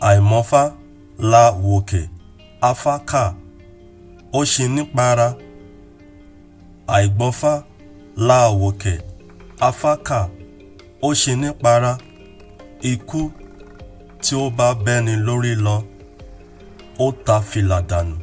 àìmọ́fá la wòkè afá kà ó ṣi nípara àìgbọ́fá la wòkè afá kà ó ṣi nípara ikú tí ó bá bẹ́ni lórí lọ ó ta fìlà dànù.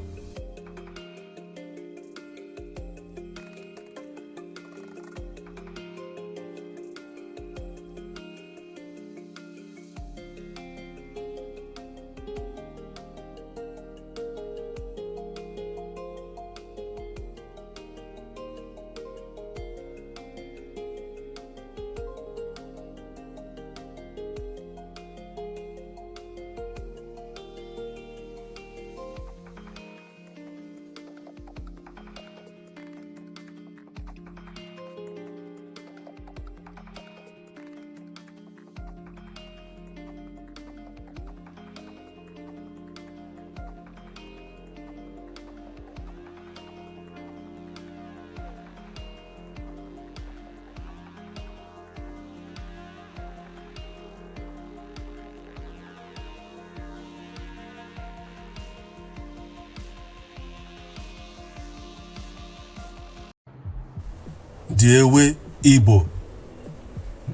The Ewe Igbo,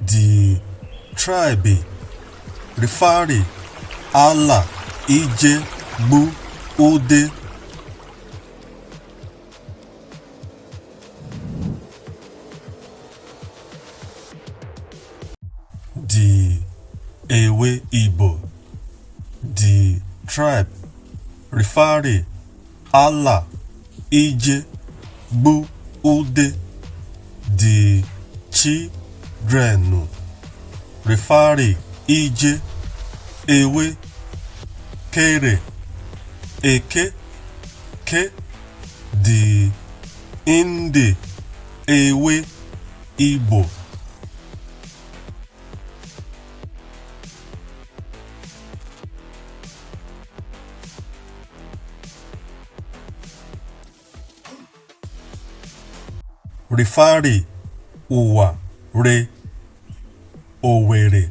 the tribe referring Ala-ije-gbu-oude. The Ewe Igbo, the tribe referring Ala-ije-gbu-oude. The children referring ije, ewe, kere, eke, ke. The inde, ewe, Igbo. Referring Ouwarre, Ouwarre,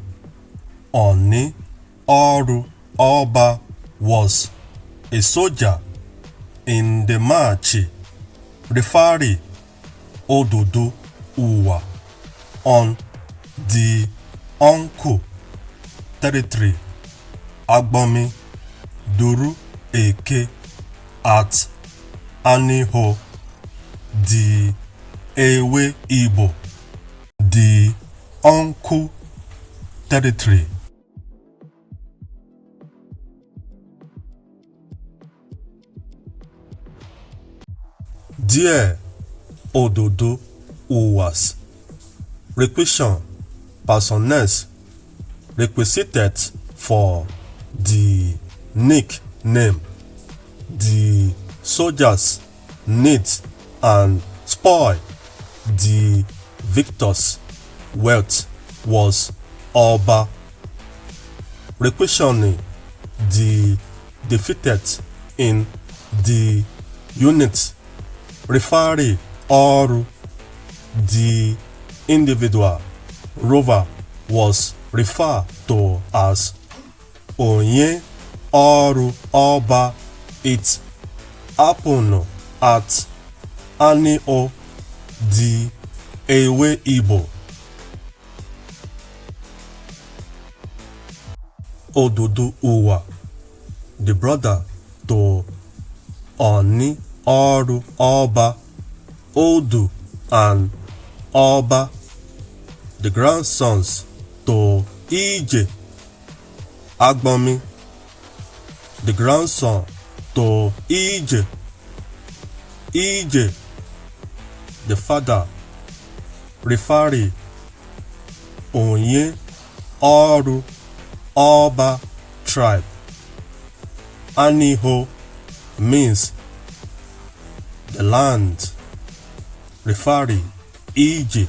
Anuforo Oba was a soldier in the march. Referring Ododo Ouwarre on the uncle territory Agbomi Duru Eke at Aniho. The Ewe Igbo, the uncle territory. Dear Ododo Ouwarre, requisition personnels requisited for the nickname. The soldiers need and spoil the victor's wealth was Oba, requisitioning the defeated in the unit, referring or the individual rover was referred to as Onye Oru Oba. It happened at Anio the Ewe Igbo. Ododo Ouwarre, the brother to Anuforo Oba, Odu and Oba, the grandsons to Ije Agbomi, the grandson to Ije, the father, referring Onye Oru Oba tribe. Aniho means the land, referring Ije